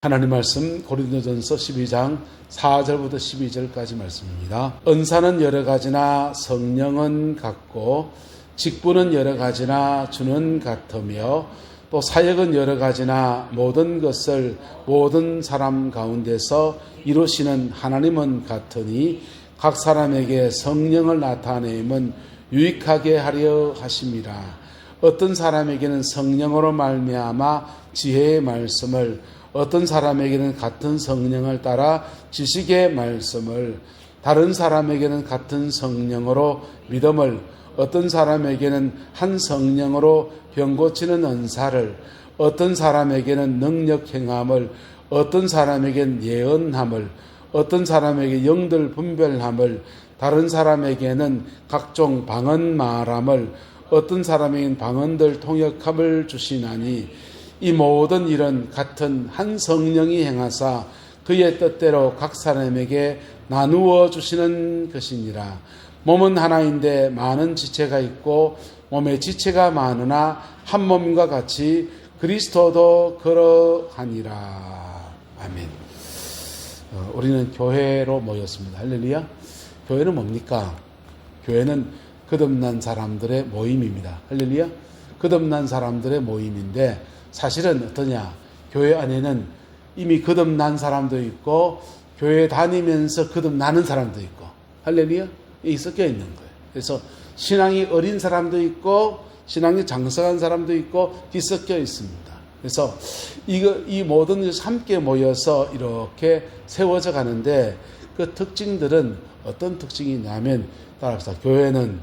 하나님 말씀 고린도전서 12장 4절부터 12절까지 말씀입니다. 은사는 여러 가지나 성령은 같고 직분은 여러 가지나 주는 같으며 또 사역은 여러 가지나 모든 것을 모든 사람 가운데서 이루시는 하나님은 같으니 각 사람에게 성령을 나타내면 유익하게 하려 하심이라. 어떤 사람에게는 성령으로 말미암아 지혜의 말씀을, 어떤 사람에게는 같은 성령을 따라 지식의 말씀을, 다른 사람에게는 같은 성령으로 믿음을, 어떤 사람에게는 한 성령으로 병 고치는 은사를, 어떤 사람에게는 능력 행함을, 어떤 사람에게는 예언함을, 어떤 사람에게 영들 분별함을, 다른 사람에게는 각종 방언 말함을, 어떤 사람에게는 방언들 통역함을 주시나니 이 모든 일은 같은 한 성령이 행하사 그의 뜻대로 각 사람에게 나누어 주시는 것이니라. 몸은 하나인데 많은 지체가 있고 몸에 지체가 많으나 한 몸과 같이 그리스도도 그러하니라. 아멘. 우리는 교회로 모였습니다. 할렐루야. 교회는 뭡니까? 교회는 거듭난 사람들의 모임입니다. 할렐루야. 거듭난 사람들의 모임인데 사실은 어떠냐? 교회 안에는 이미 거듭난 사람도 있고 교회 다니면서 거듭나는 사람도 있고, 할렐루야. 이 섞여 있는 거예요. 그래서 신앙이 어린 사람도 있고 신앙이 장성한 사람도 있고 뒤섞여 있습니다. 그래서 이 모든 것이 함께 모여서 이렇게 세워져 가는데 그 특징들은 어떤 특징이 있냐면 따라합시다. 교회는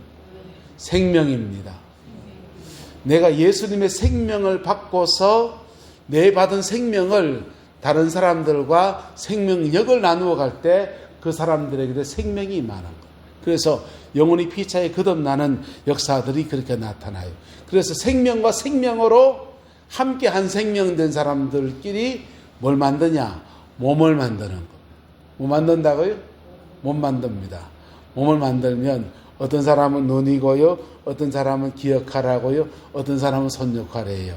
생명입니다. 내가 예수님의 생명을 받고서 내 받은 생명을 다른 사람들과 생명력을 나누어 갈 때 그 사람들에게 생명이 임하는 거예요. 그래서 영혼이 피차에 거듭나는 역사들이 그렇게 나타나요. 그래서 생명과 생명으로 함께 한 생명된 사람들끼리 뭘 만드냐? 몸을 만드는 거. 뭐 만든다고요? 몸 만듭니다. 몸을 만들면 어떤 사람은 눈이고요, 어떤 사람은 기억하라고요, 어떤 사람은 손 역할이에요.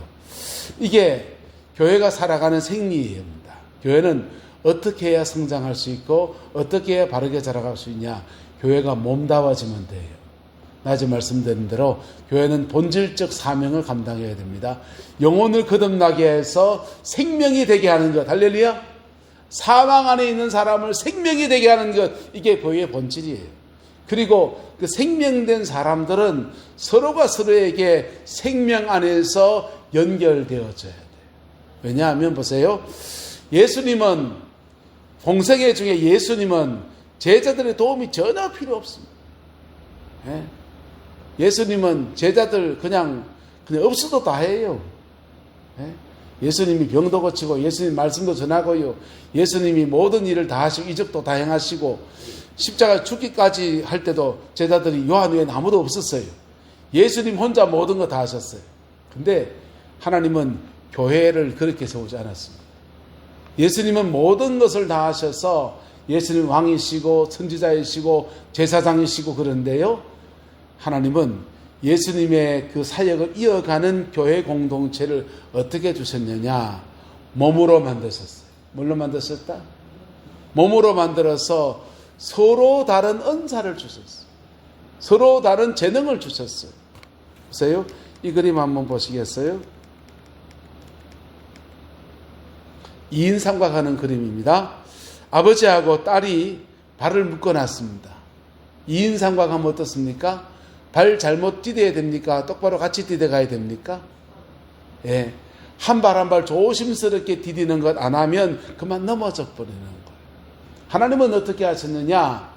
이게 교회가 살아가는 생리입니다. 교회는 어떻게 해야 성장할 수 있고 어떻게 해야 바르게 자라갈 수 있냐? 교회가 몸다워지면 돼요. 낮에 말씀드린 대로 교회는 본질적 사명을 감당해야 됩니다. 영혼을 거듭나게 해서 생명이 되게 하는 것. 할렐루야. 사망 안에 있는 사람을 생명이 되게 하는 것. 이게 교회의 본질이에요. 그리고 그 생명된 사람들은 서로가 서로에게 생명 안에서 연결되어져야 돼요. 왜냐하면 보세요. 예수님은 공생애 중에 예수님은 제자들의 도움이 전혀 필요 없습니다. 예수님은 제자들 그냥 없어도 다 해요. 예수님이 병도 고치고 예수님 말씀도 전하고요. 예수님이 모든 일을 다 하시고 이적도 다 행하시고 십자가 죽기까지 할 때도 제자들이 요한 외에는 아무도 없었어요. 예수님 혼자 모든 거 다 하셨어요. 근데 하나님은 교회를 그렇게 세우지 않았습니다. 예수님은 모든 것을 다 하셔서 예수님 왕이시고 선지자이시고 제사장이시고 그런데요. 하나님은 예수님의 그 사역을 이어가는 교회 공동체를 어떻게 주셨느냐? 몸으로 만드셨어요. 뭘로 만드셨다? 몸으로 만들어서 서로 다른 은사를 주셨어요. 서로 다른 재능을 주셨어요. 보세요. 이 그림 한번 보시겠어요? 2인 삼각하는 그림입니다. 아버지하고 딸이 발을 묶어놨습니다. 2인 삼각하면 어떻습니까? 발 잘못 디뎌야 됩니까? 똑바로 같이 디뎌가야 됩니까? 예. 한 발 한 발 조심스럽게 디디는 것 안 하면 그만 넘어져 버리는 거예요. 하나님은 어떻게 하셨느냐?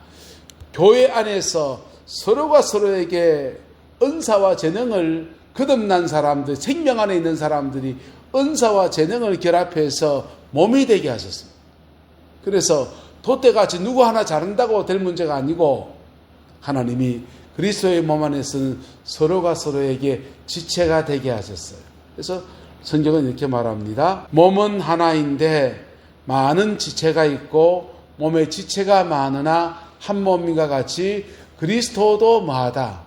교회 안에서 서로가 서로에게 은사와 재능을 거듭난 사람들, 생명 안에 있는 사람들이 은사와 재능을 결합해서 몸이 되게 하셨습니다. 그래서 돛대같이 누구 하나 잘한다고 될 문제가 아니고 하나님이 그리스도의 몸 안에서는 서로가 서로에게 지체가 되게 하셨어요. 그래서 성경은 이렇게 말합니다. 몸은 하나인데 많은 지체가 있고 몸에 지체가 많으나 한 몸과 같이 그리스도도 뭐하다?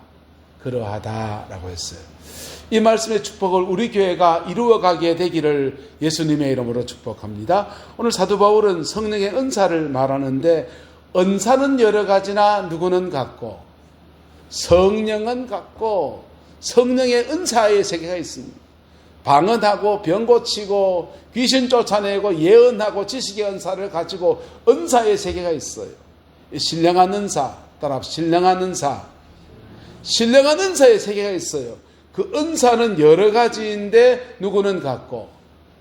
그러하다라고 했어요. 이 말씀의 축복을 우리 교회가 이루어가게 되기를 예수님의 이름으로 축복합니다. 오늘 사도 바울은 성령의 은사를 말하는데 은사는 여러 가지나 누구는 같고 성령은 같고 성령의 은사의 세계가 있습니다. 방언하고 병 고치고 귀신 쫓아내고 예언하고 지식의 은사를 가지고 은사의 세계가 있어요. 신령한 은사, 따라 신령한 은사. 신령한 은사의 세계가 있어요. 그 은사는 여러 가지인데 누구는 같고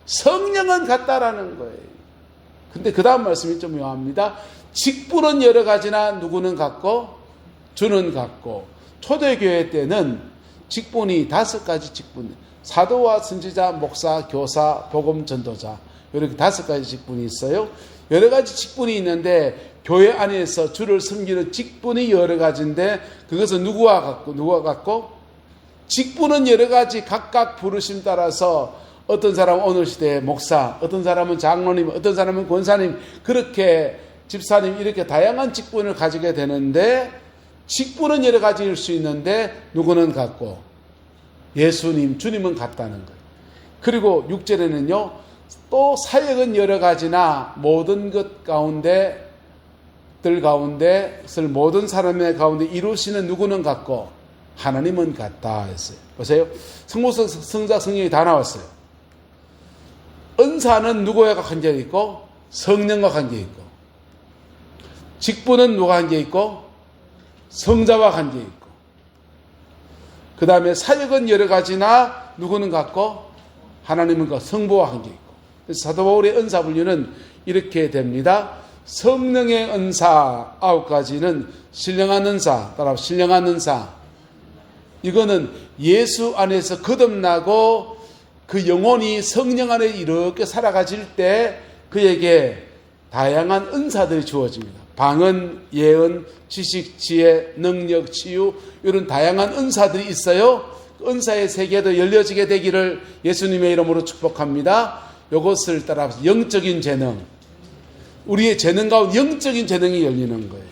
성령은 같다라는 거예요. 근데 그 다음 말씀이 좀 묘합니다. 직분은 여러 가지나 누구는 같고 주는 같고. 초대교회 때는 직분이 5가지 직분, 사도와 선지자, 목사, 교사, 복음 전도자, 이렇게 5가지 직분이 있어요. 여러 가지 직분이 있는데 교회 안에서 주를 섬기는 직분이 여러 가지인데 그것은 누구와 같고 직분은 여러 가지 각각 부르심 따라서 어떤 사람은 오늘 시대의 목사, 어떤 사람은 장로님, 어떤 사람은 권사님, 그렇게 집사님, 이렇게 다양한 직분을 가지게 되는데 직분은 여러 가지일 수 있는데 누구는 같고 예수님, 주님은 같다는 거예요. 그리고 6절에는요, 또 사역은 여러 가지나 모든 것 가운데 모든 사람의 가운데 이루시는 누구는 같고 하나님은 같다 했어요. 보세요. 성모성, 성자, 성령이 다 나왔어요. 은사는 누구와 관계 있고 성령과 관계 있고, 직분은 누가 관계 있고 성자와 관계 있고, 그 다음에 사역은 여러 가지나 누구는 같고 하나님은 같고 성부와 관계 있고. 그래서 사도 바울의 은사 분류는 이렇게 됩니다. 성령의 은사 9가지는 신령한 은사, 따라 신령한 은사. 이거는 예수 안에서 거듭나고 그 영혼이 성령 안에 이렇게 살아가질 때 그에게 다양한 은사들이 주어집니다. 방언, 예언, 지식, 지혜, 능력, 치유, 이런 다양한 은사들이 있어요. 은사의 세계도 열려지게 되기를 예수님의 이름으로 축복합니다. 이것을 따라서 영적인 재능, 우리의 재능 가운데 영적인 재능이 열리는 거예요.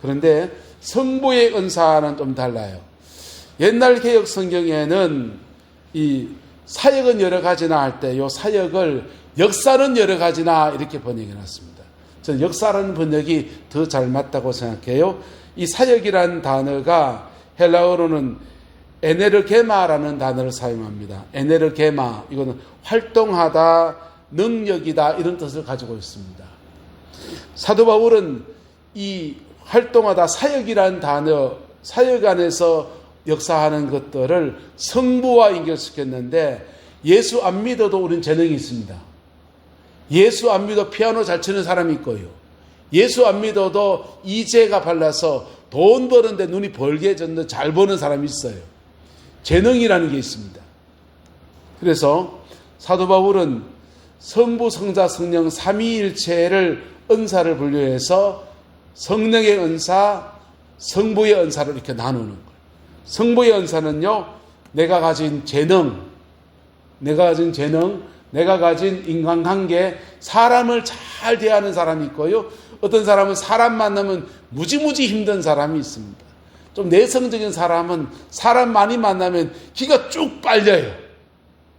그런데 성부의 은사는 좀 달라요. 옛날 개혁 성경에는 이 사역은 여러 가지나 할 때 이 사역을 역사는 여러 가지나 이렇게 번역해 놨습니다. 저는 역사라는 번역이 더 잘 맞다고 생각해요. 이 사역이라는 단어가 헬라어로는 에네르게마라는 단어를 사용합니다. 에네르게마, 이거는 활동하다, 능력이다, 이런 뜻을 가지고 있습니다. 사도 바울은 이 활동하다, 사역이라는 단어, 사역 안에서 역사하는 것들을 성부와 연결시켰는데, 예수 안 믿어도 우리는 재능이 있습니다. 예수 안 믿어 피아노 잘 치는 사람이 있고요. 예수 안 믿어도 이제가 발라서 돈 버는데 눈이 벌게졌는데 잘 버는 사람이 있어요. 재능이라는 게 있습니다. 그래서 사도 바울은 성부, 성자, 성령 삼위일체를 은사를 분류해서 성령의 은사, 성부의 은사를 이렇게 나누는 거예요. 성부의 은사는요, 내가 가진 재능, 내가 가진 인간관계, 사람을 잘 대하는 사람이 있고요. 어떤 사람은 사람 만나면 무지무지 힘든 사람이 있습니다. 좀 내성적인 사람은 사람 많이 만나면 기가 쭉 빨려요.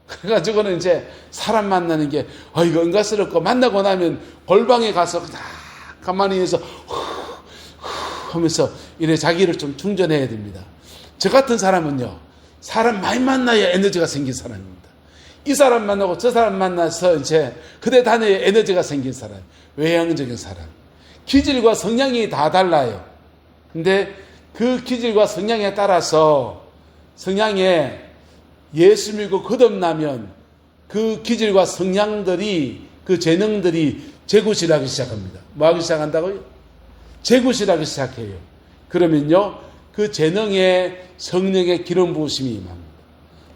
그래가지고는 이제 사람 만나는 게 이거 은가스럽고, 만나고 나면 골방에 가서 그냥 가만히 있어서 하면서 이래 자기를 좀 충전해야 됩니다. 저 같은 사람은요, 사람 많이 만나야 에너지가 생긴 사람입니다. 이 사람 만나고 저 사람 만나서 이제 그대 다녀야 에너지가 생긴 사람, 외향적인 사람. 기질과 성향이 다 달라요. 근데 그 기질과 성향에 따라서 성향에 예수 믿고 거듭나면 그 기질과 성향들이, 그 재능들이 재구실하기 시작합니다. 뭐 하기 시작한다고요? 재구실하기 시작해요. 그러면요, 그 재능에 성령의 기름 부으심이 임합니다.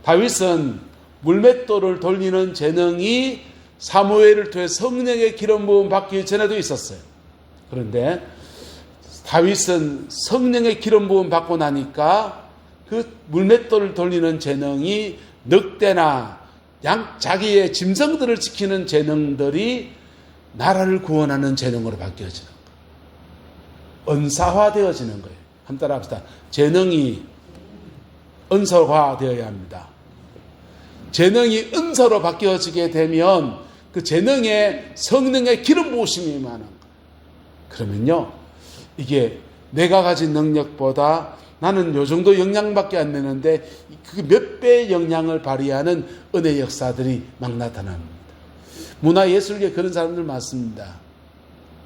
다윗은 물맷돌을 돌리는 재능이 사무엘을 통해 성령의 기름 부음 받기 전에도 있었어요. 그런데 다윗은 성령의 기름 부음 받고 나니까 그 물맷돌을 돌리는 재능이 늑대나 자기의 짐승들을 지키는 재능들이 나라를 구원하는 재능으로 바뀌어지는 거예요. 은사화되어지는 거예요. 한번 따라 합시다. 재능이 은사화되어야 합니다. 재능이 은사로 바뀌어지게 되면 그 재능에 성령의 기름 부으심이 임하는 거예요. 그러면요, 이게 내가 가진 능력보다 나는 요 정도 영향밖에 안 되는데 그 몇 배의 영향을 발휘하는 은혜 역사들이 막 나타납니다. 문화예술계 그런 사람들 많습니다.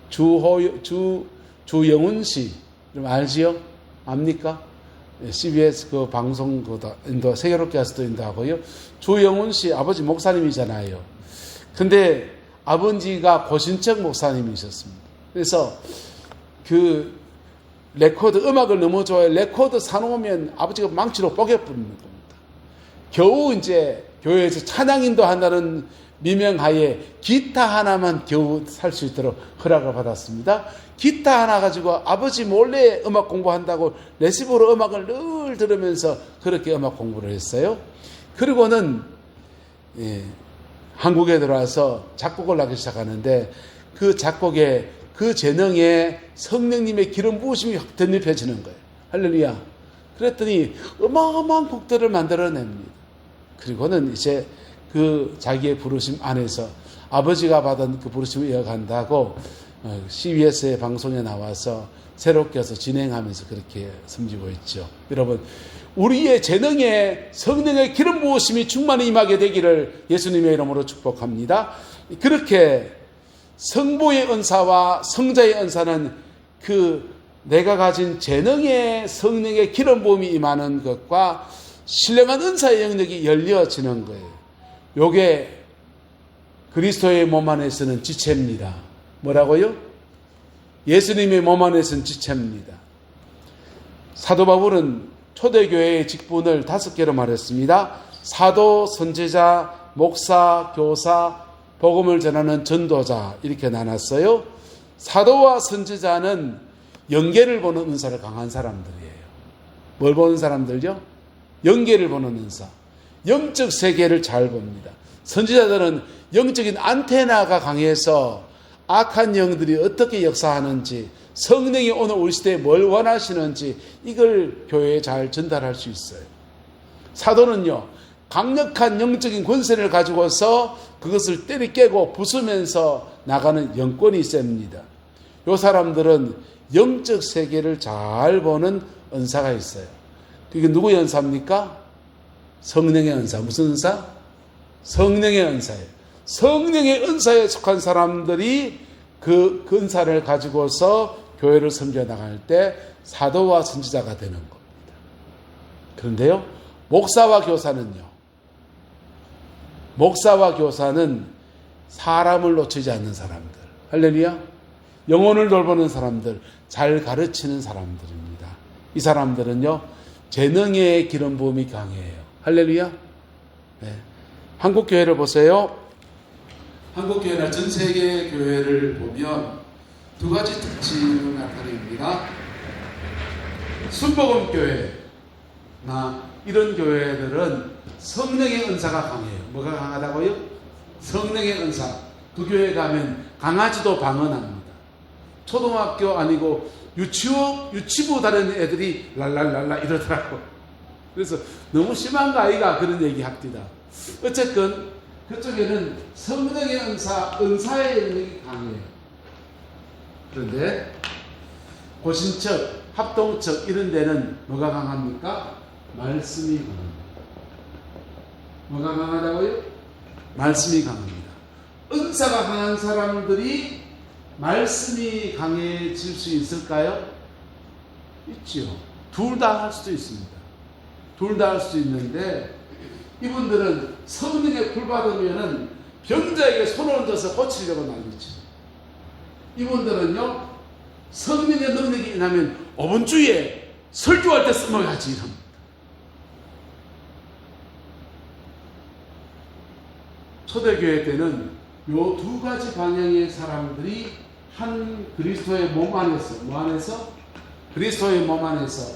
주영훈 씨, 알지요? 압니까? CBS 그 방송 인도 세계롭게 가서도 인도하고요. 주영훈 씨 아버지 목사님이잖아요. 근데 아버지가 고신척 목사님이셨습니다. 그래서 그 레코드 음악을 너무 좋아해. 레코드 사놓으면 아버지가 망치로 뽀개 부르는 겁니다. 겨우 이제 교회에서 찬양 인도한다는 미명하에 기타 하나만 겨우 살 수 있도록 허락을 받았습니다. 기타 하나 가지고 아버지 몰래 음악 공부한다고 레시브로 음악을 늘 들으면서 그렇게 음악 공부를 했어요. 그리고는 한국에 들어와서 작곡을 하기 시작하는데 그 작곡에 그 재능에 성령님의 기름 부으심이 확 덧입혀지는 거예요. 할렐루야. 그랬더니 어마어마한 곡들을 만들어냅니다. 그리고는 이제 그 자기의 부르심 안에서 아버지가 받은 그 부르심을 이어간다고 CBS의 방송에 나와서 새롭게 해서 진행하면서 그렇게 섬기고 있죠. 여러분, 우리의 재능에 성령의 기름 부으심이 충만히 임하게 되기를 예수님의 이름으로 축복합니다. 그렇게 성부의 은사와 성자의 은사는 그 내가 가진 재능의 성령의 기름 부음이 임하는 것과 신령한 은사의 영역이 열려지는 거예요. 요게 그리스도의 몸 안에서는 지체입니다. 뭐라고요? 예수님의 몸 안에서는 지체입니다. 사도 바울은 초대교회의 직분을 5개로 말했습니다. 사도, 선지자, 목사, 교사, 복음을 전하는 전도자 이렇게 나눴어요. 사도와 선지자는 영계를 보는 은사를 강한 사람들이에요. 뭘 보는 사람들요? 영계를 보는 은사. 영적 세계를 잘 봅니다. 선지자들은 영적인 안테나가 강해서 악한 영들이 어떻게 역사하는지, 성령이 오늘 우리 시대에 뭘 원하시는지 이걸 교회에 잘 전달할 수 있어요. 사도는요, 강력한 영적인 권세를 가지고서 그것을 때리깨고 부수면서 나가는 영권이 있습니다. 이 사람들은 영적 세계를 잘 보는 은사가 있어요. 그게 누구의 은사입니까? 성령의 은사. 무슨 은사? 성령의 은사예요. 성령의 은사에 속한 사람들이 그 은사를 가지고서 교회를 섬겨 나갈 때 사도와 선지자가 되는 겁니다. 그런데요, 목사와 교사는 사람을 놓치지 않는 사람들. 할렐루야. 영혼을 돌보는 사람들, 잘 가르치는 사람들입니다. 이 사람들은요, 재능의 기름 부음이 강해요. 할렐루야. 네. 한국 교회를 보세요. 한국 교회나 전 세계 교회를 보면 두 가지 특징을 나타냅니다. 순복음 교회나 이런 교회들은 성령의 은사가 강해요. 뭐가 강하다고요? 성령의 은사. 그 교회 가면 강아지도 방언합니다. 초등학교 아니고 유치부 다른 애들이 랄랄랄라 이러더라고. 그래서 너무 심한 거 아이가 그런 얘기 합디다. 어쨌든 그쪽에는 성령의 은사의 능력이 강해요. 그런데 고신척, 합동척 이런 데는 뭐가 강합니까? 말씀이 강합니다. 뭐가 강하다고요? 말씀이 강합니다. 은사가 강한 사람들이 말씀이 강해질 수 있을까요? 있지요. 둘 다 할 수도 있습니다. 둘 다 할 수 있는데 이분들은 성령에 불 받으면은 병자에게 손을 얹어서 고치려고 난리죠. 이분들은요, 성령의 능력이 임하면 5분 주에 설교할 때 써먹어야지 이럽니다. 초대교회 때는 요 두 가지 방향의 사람들이 한 그리스도의 몸 안에서, 뭐 안에서? 그리스도의 몸 안에서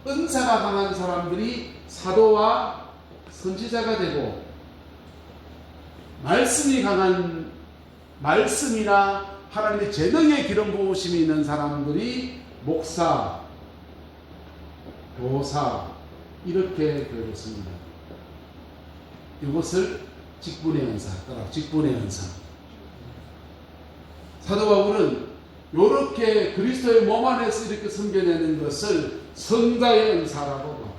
은사가 강한 사람들이 사도와 선지자가 되고, 말씀이 강한, 말씀이나 하나님의 재능의 기름 부으심이 있는 사람들이 목사, 교사 이렇게 되었습니다. 이것을 직분의 은사, 따라 직분의 은사. 사도 바울은 이렇게 그리스도의 몸 안에서 이렇게 섬겨내는 것을 성자의 은사라고 합니다.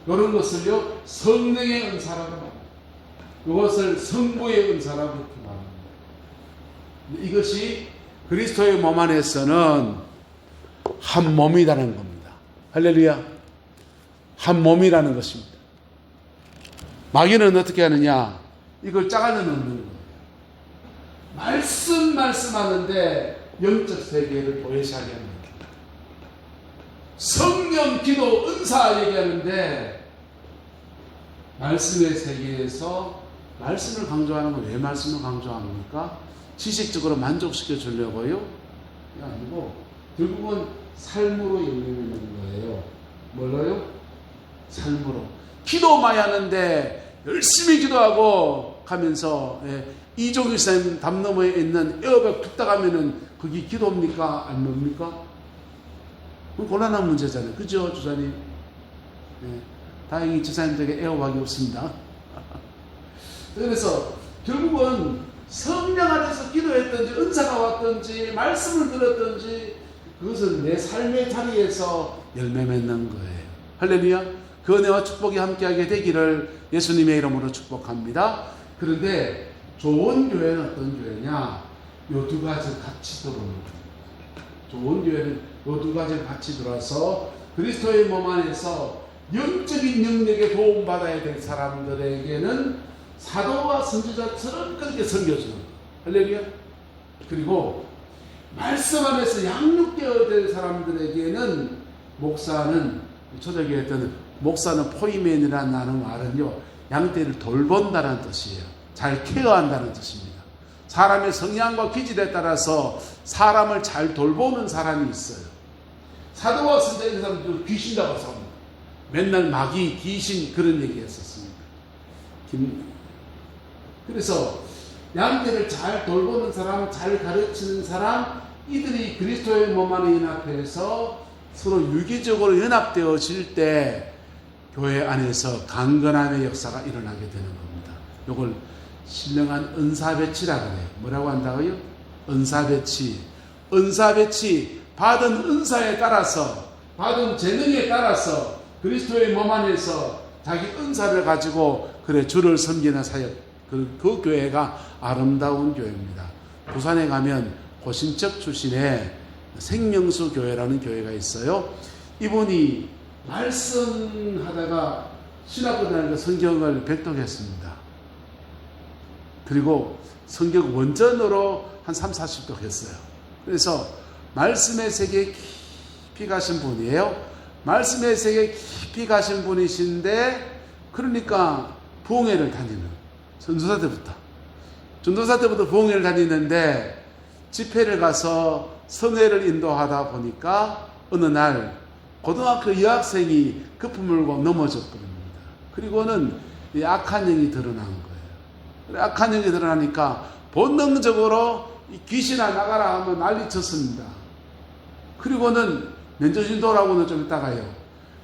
이런 것을요 성령의 은사라고 합니다. 이것을 성부의 은사라고 이렇게 말합니다. 이것이 그리스도의 몸 안에서는 한 몸이라는 겁니다. 할렐루야. 한 몸이라는 것입니다. 마귀는 어떻게 하느냐? 이걸 짜가려 넣는 거예요. 말씀하는데 영적 세계를 도외시하게 합니다. 성령, 기도, 은사 얘기하는데 말씀의 세계에서 말씀을 강조하는 건 왜 말씀을 강조합니까? 지식적으로 만족시켜 주려고요? 그게 아니고 결국은 삶으로 연결되는 거예요. 뭘로요? 삶으로. 기도 많이 하는데 열심히 기도하고 가면서 이종일 선생님 담 너머에 있는 에어백 툭 따가면은 그게 기도입니까? 안 뭡니까? 그건 곤란한 문제잖아요. 그죠, 주사님? 다행히 주사님들에게 에어박이 없습니다. 그래서 결국은 성령 안에서 기도했든지 은사가 왔든지 말씀을 들었든지 그것은 내 삶의 자리에서 열매 맺는 거예요. 할렐루야. 그 은혜와 축복이 함께하게 되기를 예수님의 이름으로 축복합니다. 그런데 좋은 교회는 어떤 교회냐? 요 두 가지 같이 들어오는 거예요. 좋은 교회는 요 두 가지 같이 들어와서 그리스도의 몸 안에서 영적인 능력에 도움받아야 될 사람들에게는 사도와 선지자처럼 그렇게 섬겨주는 거예요. 할렐루야. 그리고 말씀 안에서 양육되어야 될 사람들에게는 목사는 초대교회 때는 목사는 포이맨이라는 말은요 양떼를 돌본다는 뜻이에요. 잘 케어한다는 뜻입니다. 사람의 성향과 기질에 따라서 사람을 잘 돌보는 사람이 있어요. 사도와 선지자인 사람들 귀신이라고 합니다. 맨날 마귀, 귀신 그런 얘기 했었습니다. 그래서 양떼를 잘 돌보는 사람, 잘 가르치는 사람, 이들이 그리스도의 몸 안에 연합해서 서로 유기적으로 연합되어질 때 교회 안에서 강건함의 역사가 일어나게 되는 겁니다. 이걸 신령한 은사배치라고 해요. 뭐라고 한다고요? 은사배치. 은사배치, 받은 은사에 따라서, 받은 재능에 따라서 그리스도의 몸 안에서 자기 은사를 가지고 그래 주를 섬기는 사역. 그 교회가 아름다운 교회입니다. 부산에 가면 고신척 출신의 생명수 교회라는 교회가 있어요. 이분이 말씀하다가 신학교 다니면서 성경을 백독했습니다. 그리고 성경 원전으로 한 3, 40독 했어요. 그래서 말씀의 세계에 깊이 가신 분이에요. 말씀의 세계에 깊이 가신 분이신데 그러니까 부흥회를 다니는 전도사 때부터 부흥회를 다니는데 집회를 가서 성회를 인도하다 보니까 어느 날 고등학교 여학생이 거품 물고 넘어져 버립니다. 그리고는 이 악한 영이 드러난 거예요. 악한 영이 드러나니까 본능적으로 이 귀신아 나가라 하면 난리쳤습니다. 그리고는 맨정신 돌아오고는 좀 있다가요.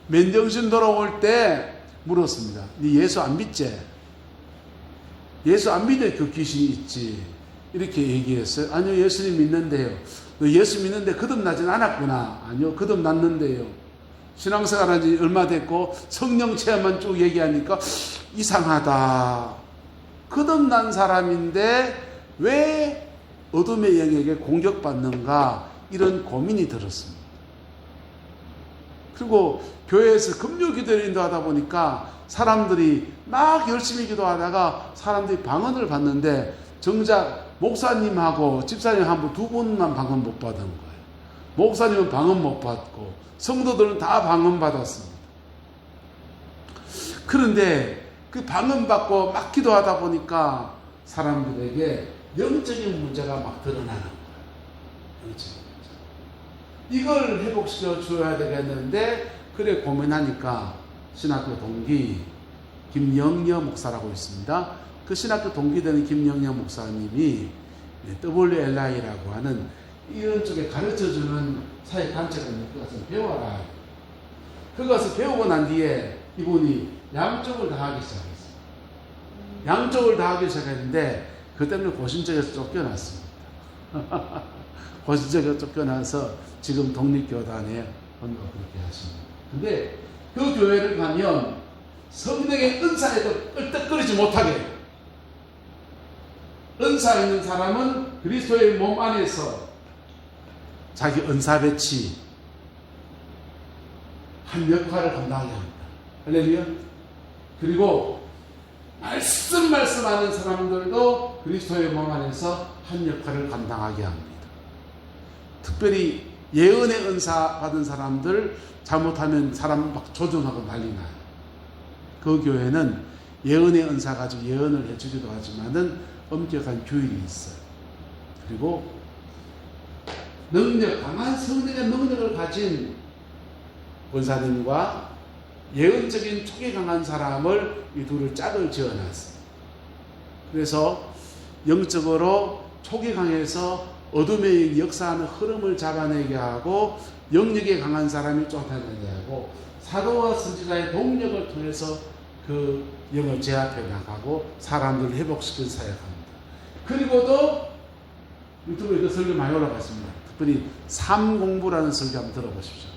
맨정신 돌아올 때 물었습니다. 네 예수 안 믿지? 예수 안 믿어 그 귀신이 있지. 이렇게 얘기했어요. 아니요, 예수님 믿는데요. 너 예수 믿는데 거듭나진 않았구나. 아니요, 거듭났는데요. 신앙생활 한 지 얼마 됐고 성령 체험만 쭉 얘기하니까 이상하다. 거듭난 사람인데 왜 어둠의 영에게 공격받는가 이런 고민이 들었습니다. 그리고 교회에서 금요 기도를 인도하다 보니까 사람들이 막 열심히 기도하다가 사람들이 방언을 받는데 정작 목사님하고 집사님 한 분, 두 분만 방언 못 받은 거예요. 목사님은 방언 못 받고 성도들은 다 방언 받았습니다. 그런데 그 방언 받고 막 기도하다 보니까 사람들에게 영적인 문제가 막 드러나는 거예요. 영적인 문제. 이걸 회복시켜 줘야 되겠는데 그래 고민하니까 신학교 동기 김영여 목사라고 있습니다. 그 신학교 동기 되는 김영여 목사님이 WLI라고 하는 이런 쪽에 가르쳐주는 사회단체가 있는 것 같아서 배워라. 그것을 배우고 난 뒤에 이분이 양쪽을 다 하기 시작했어요. 양쪽을 다 하기 시작했는데 그 때문에 고신적에서 쫓겨났습니다. 고신적에서 쫓겨나서 지금 독립교단에 그렇게 하십니다. 근데 그 교회를 가면 성령의 은사에도 끌떡거리지 못하게 해요. 은사 있는 사람은 그리스도의 몸 안에서 자기 은사 배치 한 역할을 감당하게 합니다. 할렐루야. 그리고 말씀하는 사람들도 그리스도의 몸 안에서 한 역할을 감당하게 합니다. 특별히 예언의 은사 받은 사람들 잘못하면 사람 막 조종하고 난리 나요. 그 교회는 예언의 은사 가지고 예언을 해주기도 하지만은 엄격한 규율이 있어요. 그리고 강한 성령의 능력을 가진 권사님과 예언적인 촉이 강한 사람을 이 둘을 짝을 지어놨어요. 그래서 영적으로 촉이 강해서 어둠의 역사하는 흐름을 잡아내게 하고 영역에 강한 사람이 쫓아내게 하고 사도와 선지자의 동력을 통해서 그 영을 제압해 나가고 사람들을 회복시킨 사역합니다. 그리고도 유튜브에 그 설교 많이 올라갔습니다. 특별히 삶공부라는 설교 한번 들어보십시오.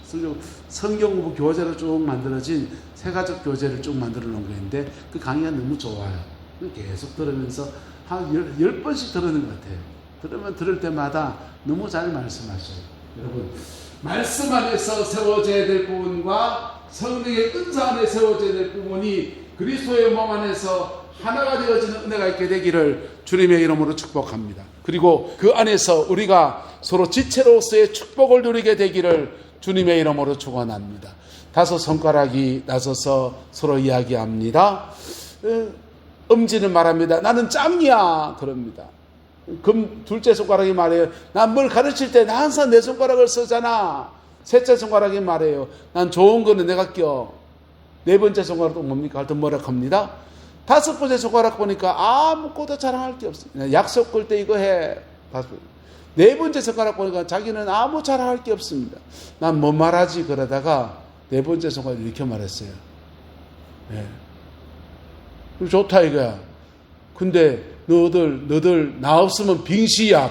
성경 공부 교재로 쭉 만들어진 세가족 교재를 쭉 만들어 놓은 거인데 그 강의가 너무 좋아요. 계속 들으면서 한 10번씩 들었는 것 같아요. 들을 때마다 너무 잘 말씀하셔요. 여러분, 말씀 안에서 세워져야 될 부분과 성령의 은사 안에 세워져야 될 부분이 그리스도의 몸 안에서 하나가 되어지는 은혜가 있게 되기를 주님의 이름으로 축복합니다. 그리고 그 안에서 우리가 서로 지체로서의 축복을 누리게 되기를 주님의 이름으로 축원합니다. 5 손가락이 나서서 서로 이야기합니다. 엄지는 말합니다. 나는 짱이야. 그럽니다. 둘째 손가락이 말해요. 난 뭘 가르칠 때 나 항상 내 손가락을 쓰잖아. 셋째 손가락이 말해요. 난 좋은 거는 내가 껴. 네 번째 손가락도 뭡니까? 하여튼 뭐라 합니다. 5번째 손가락 보니까 아무것도 자랑할 게 없습니다. 약속 걸 때 이거 해. 4번째 손가락 보니까 자기는 아무 자랑할 게 없습니다. 난 뭐 말하지? 그러다가 4번째 손가락 이렇게 말했어요. 네. 좋다 이거야. 근데 너들 나 없으면 빙시야.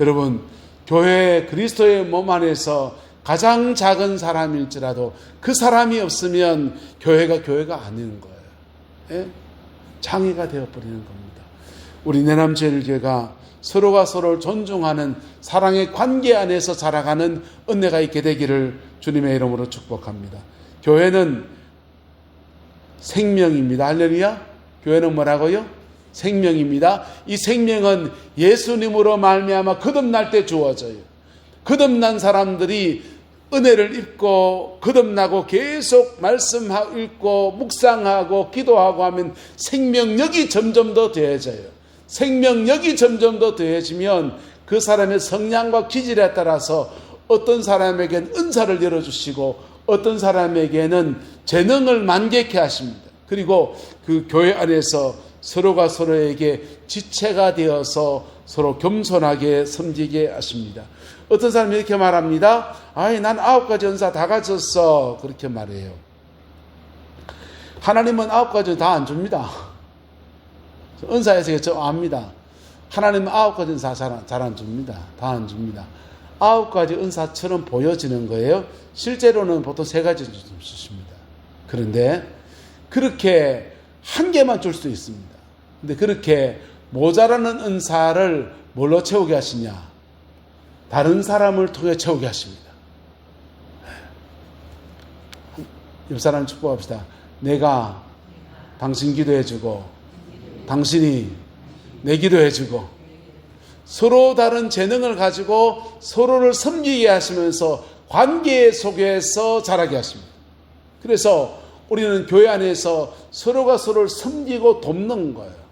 여러분, 교회 그리스도의 몸 안에서 가장 작은 사람일지라도 그 사람이 없으면 교회가 아닌 거예요. 예? 장애가 되어버리는 겁니다. 우리 내남제일교회가 서로가 서로를 존중하는 사랑의 관계 안에서 살아가는 은혜가 있게 되기를 주님의 이름으로 축복합니다. 교회는 생명입니다. 할렐루야. 교회는 뭐라고요? 생명입니다. 이 생명은 예수님으로 말미암아 거듭날 때 주어져요. 거듭난 사람들이 은혜를 입고 거듭나고 계속 말씀 읽고 묵상하고 기도하고 하면 생명력이 점점 더 더해져요. 생명력이 점점 더 더해지면 그 사람의 성량과 기질에 따라서 어떤 사람에게는 은사를 열어주시고 어떤 사람에게는 재능을 만개케 하십니다. 그리고 그 교회 안에서 서로가 서로에게 지체가 되어서 서로 겸손하게 섬기게 하십니다. 어떤 사람이 이렇게 말합니다. 난 9가지 은사 다 가졌어. 그렇게 말해요. 하나님은 9가지 다 안 줍니다. 은사에서 저 압니다. 하나님은 9가지 은사 잘 안 줍니다. 다 안 줍니다. 9가지 은사처럼 보여지는 거예요. 실제로는 보통 3가지 좀 주십니다. 그런데 그렇게 한 개만 줄 수 있습니다. 근데 그렇게 모자라는 은사를 뭘로 채우게 하시냐? 다른 사람을 통해 채우게 하십니다. 옆 사람 축복합시다. 내가 당신 기도해주고 당신이 내 기도해주고 서로 다른 재능을 가지고 서로를 섬기게 하시면서 관계 속에서 자라게 하십니다. 그래서 우리는 교회 안에서 서로가 서로를 섬기고 돕는 거예요.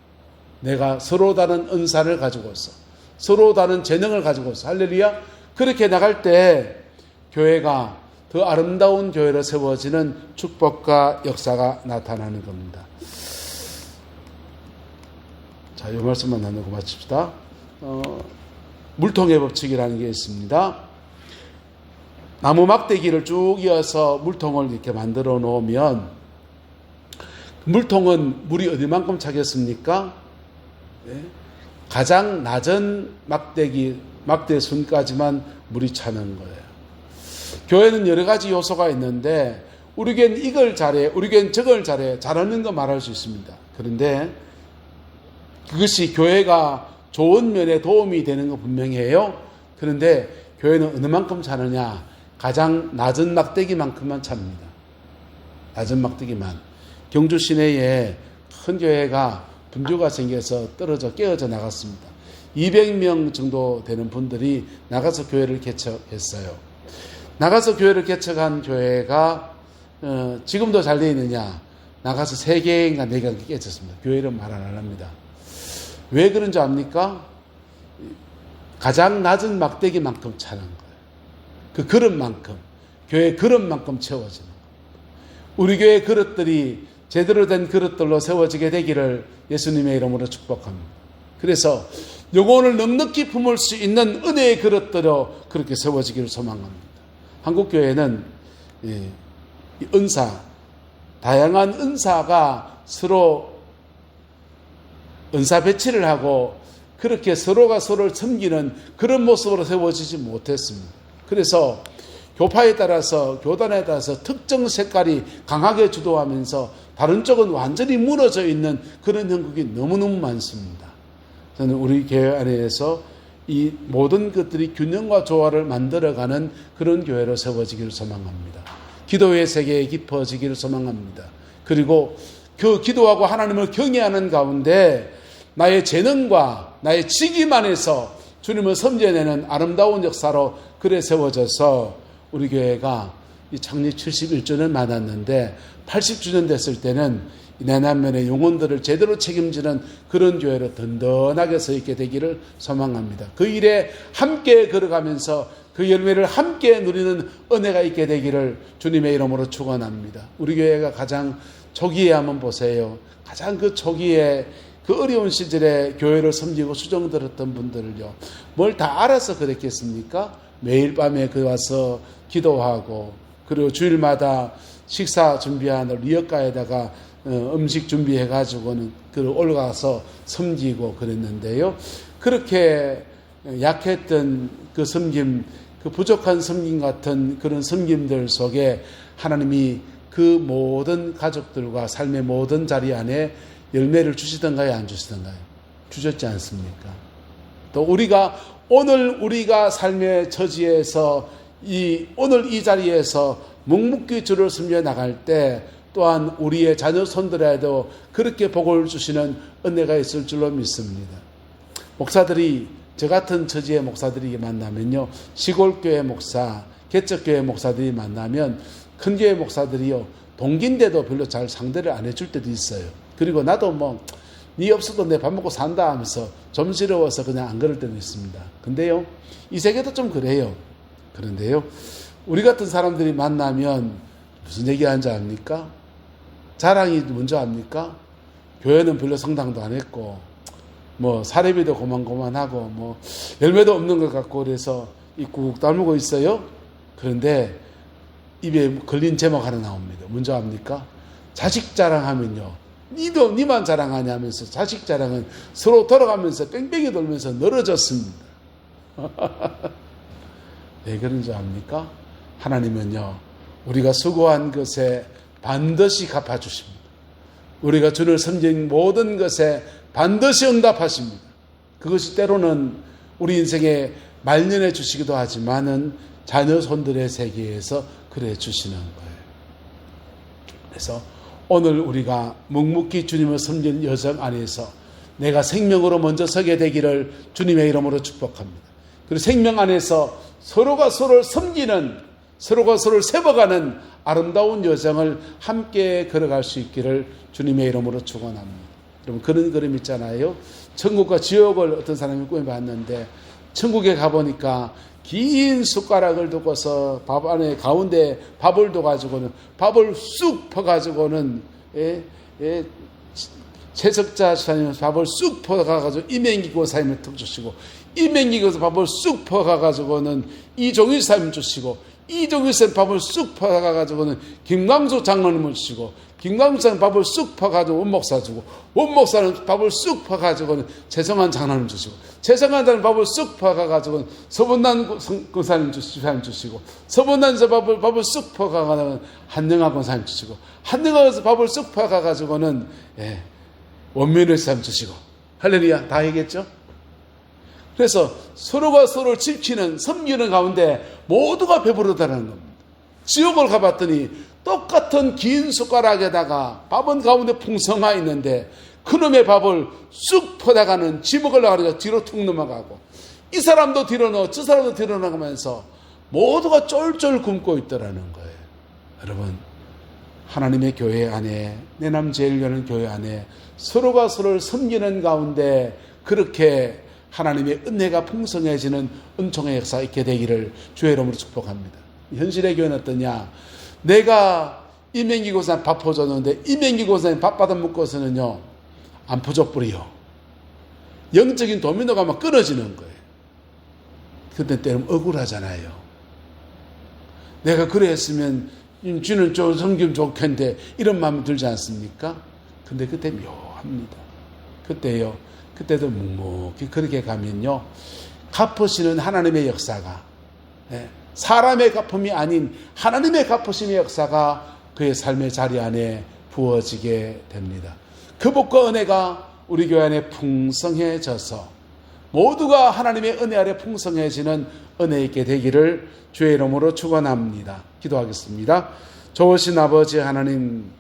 내가 서로 다른 은사를 가지고서 서로 다른 재능을 가지고서 할렐루야. 그렇게 나갈 때 교회가 더 아름다운 교회로 세워지는 축복과 역사가 나타나는 겁니다. 자, 이 말씀만 나누고 마칩시다. 물통의 법칙이라는 게 있습니다. 나무 막대기를 쭉 이어서 물통을 이렇게 만들어 놓으면 물통은 물이 어디만큼 차겠습니까? 예? 가장 낮은 막대 순까지만 물이 차는 거예요. 교회는 여러 가지 요소가 있는데 우리 교회는 이걸 잘해, 우리 교회는 저걸 잘해, 잘하는 거 말할 수 있습니다. 그런데 그것이 교회가 좋은 면에 도움이 되는 거 분명해요. 그런데 교회는 어느 만큼 차느냐? 가장 낮은 막대기만큼만 찹니다. 낮은 막대기만. 경주 시내에 큰 교회가 분주가 생겨서 떨어져 깨어져 나갔습니다. 200명 정도 되는 분들이 나가서 교회를 개척했어요. 나가서 교회를 개척한 교회가 지금도 잘 되어 있느냐? 나가서 3개인가 4개가 깨졌습니다. 교회 이름 말 안 합니다. 왜 그런 줄 압니까? 가장 낮은 막대기만큼 차는 거예요. 그 그릇만큼, 교회 그릇만큼 채워지는 거예요. 우리 교회 그릇들이 제대로 된 그릇들로 세워지게 되기를 예수님의 이름으로 축복합니다. 그래서 영혼을 넉넉히 품을 수 있는 은혜의 그릇들로 그렇게 세워지기를 소망합니다. 한국교회는 은사, 다양한 은사가 서로 은사 배치를 하고 그렇게 서로가 서로를 섬기는 그런 모습으로 세워지지 못했습니다. 그래서 교파에 따라서 교단에 따라서 특정 색깔이 강하게 주도하면서 다른 쪽은 완전히 무너져 있는 그런 형국이 너무너무 많습니다. 저는 우리 교회 안에서 이 모든 것들이 균형과 조화를 만들어가는 그런 교회로 세워지기를 소망합니다. 기도의 세계에 깊어지기를 소망합니다. 그리고 그 기도하고 하나님을 경외하는 가운데 나의 재능과 나의 직임 안에서 주님을 섬겨내는 아름다운 역사로 그래 세워져서 우리 교회가 이 창립 71주년 맞았는데 80주년 됐을 때는 내남면의 영혼들을 제대로 책임지는 그런 교회로 든든하게 서 있게 되기를 소망합니다. 그 일에 함께 걸어가면서 그 열매를 함께 누리는 은혜가 있게 되기를 주님의 이름으로 축원합니다. 우리 교회가 가장 초기에 한번 보세요. 가장 그 초기에 그 어려운 시절에 교회를 섬기고 수종 들었던 분들을요. 뭘 다 알아서 그랬겠습니까? 매일 밤에 그 와서 기도하고 그리고 주일마다 식사 준비하는 리어가에다가 음식 준비해가지고는 그 올라가서 섬기고 그랬는데요. 그렇게 약했던 그 섬김, 그 부족한 섬김 같은 그런 섬김들 속에 하나님이 그 모든 가족들과 삶의 모든 자리 안에 열매를 주시던가요? 안 주시던가요? 주셨지 않습니까? 또 오늘 우리가 삶의 처지에서 오늘 이 자리에서 묵묵히 주를 섬겨 나갈 때 또한 우리의 자녀 손들에도 그렇게 복을 주시는 은혜가 있을 줄로 믿습니다. 목사들이 저 같은 처지의 목사들이 만나면요, 시골교회 목사, 개척교회 목사들이 만나면 큰 교회 목사들이요, 동기인데도 별로 잘 상대를 안 해줄 때도 있어요. 그리고 나도 네 없어도 내 밥 먹고 산다 하면서 좀 지러워서 그냥 안 그럴 때도 있습니다. 근데요, 이 세계도 좀 그래요. 그런데요, 우리 같은 사람들이 만나면 무슨 얘기하는지 압니까? 자랑이 먼저 압니까? 교회는 별로 성당도 안 했고, 사례비도 고만고만하고, 열매도 없는 것 같고, 그래서 꾹 다물고 있어요. 그런데 입에 걸린 제목 하나 나옵니다. 먼저 압니까? 자식 자랑하면요, 니만 자랑하냐 하면서 자식 자랑은 서로 돌아가면서 뺑뺑이 돌면서 늘어졌습니다. 왜 그런지 압니까? 하나님은요, 우리가 수고한 것에 반드시 갚아주십니다. 우리가 주를 섬긴 모든 것에 반드시 응답하십니다. 그것이 때로는 우리 인생에 말년해 주시기도 하지만은 자녀 손들의 세계에서 그래 주시는 거예요. 그래서 오늘 우리가 묵묵히 주님을 섬기는 여정 안에서 내가 생명으로 먼저 서게 되기를 주님의 이름으로 축복합니다. 그리고 생명 안에서 서로가 서로를 섬기는, 서로가 서로를 세워가는 아름다운 여정을 함께 걸어갈 수 있기를 주님의 이름으로 축원합니다. 여러분, 그런 그림 있잖아요. 천국과 지옥을 어떤 사람이 꾸며봤는데 천국에 가보니까 긴 숟가락을 두고서 밥 안에 가운데 밥을 둬가지고는 밥을 쑥 퍼가지고는 채석자 사님은 밥을 쑥 퍼가가지고 이맹기고 사님을 턱 주시고, 이맹기고서 밥을 쑥 퍼가가지고는 이종일 사님 주시고, 이종일 사님 밥을 쑥 퍼가가지고는 김광수 장로님을 주시고, 김광사는 밥을 쑥 퍼가지고 원목사 주고, 원목사는 밥을 쑥 퍼가지고는 최성한 장로님 주시고, 최성한 장로님 밥을 쑥 퍼가지고는 서본난 권사님 주시고, 서본난에서 밥을 쑥 퍼가지고는 한영아 권사님 주시고, 한영아에서 밥을 쑥 퍼가지고는 원민의 사람 주시고, 할렐루야, 다 얘기했죠? 그래서 서로가 서로를 지키는, 섬기는 가운데 모두가 배부르다는 겁니다. 지옥을 가봤더니 똑같은 긴 숟가락에다가 밥은 가운데 풍성하 있는데 그놈의 밥을 쑥 퍼다가는 지먹으려고 하니까 뒤로 툭 넘어가고, 이 사람도 뒤로 넣어 저 사람도 뒤로 넘어가면서 모두가 쫄쫄 굶고 있더라는 거예요. 여러분, 하나님의 교회 안에, 내남제일교회는 교회 안에 서로가 서로를 섬기는 가운데 그렇게 하나님의 은혜가 풍성해지는 은총의 역사가 있게 되기를 주의 이름으로 축복합니다. 현실의 교회는 어떠냐? 내가 이명기 고사님 밥 퍼줬는데 이명기 고사님 밥 받아 먹고서는요 안 퍼줘버려. 영적인 도미노가 막 끊어지는 거예요. 그때 때는 억울하잖아요. 내가 그래 했으면 쥐는 좀 섬기면 좋겠는데 이런 마음이 들지 않습니까? 근데 그때 묘합니다. 그때도 묵묵히 그렇게 가면요 갚으시는 하나님의 역사가, 사람의 갚음이 아닌 하나님의 갚으심의 역사가 그의 삶의 자리 안에 부어지게 됩니다. 그 복과 은혜가 우리 교회 안에 풍성해져서 모두가 하나님의 은혜 아래 풍성해지는 은혜 있게 되기를 주의 이름으로 축원합니다. 기도하겠습니다. 좋으신 아버지 하나님,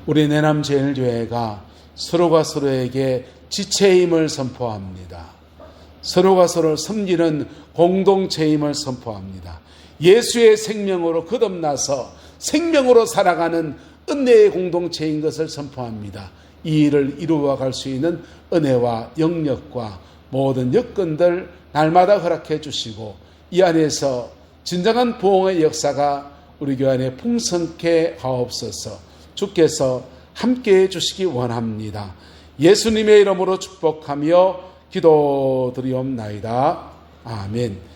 우리 내남제일교회가 서로가 서로에게 지체임을 선포합니다. 서로가 서로를 섬기는 공동체임을 선포합니다. 예수의 생명으로 거듭나서 생명으로 살아가는 은혜의 공동체인 것을 선포합니다. 이 일을 이루어갈 수 있는 은혜와 영역과 모든 여건들 날마다 허락해 주시고 이 안에서 진정한 부흥의 역사가 우리 교회 안에 풍성케 하옵소서. 주께서 함께해 주시기 원합니다. 예수님의 이름으로 축복하며 기도드리옵나이다. 아멘.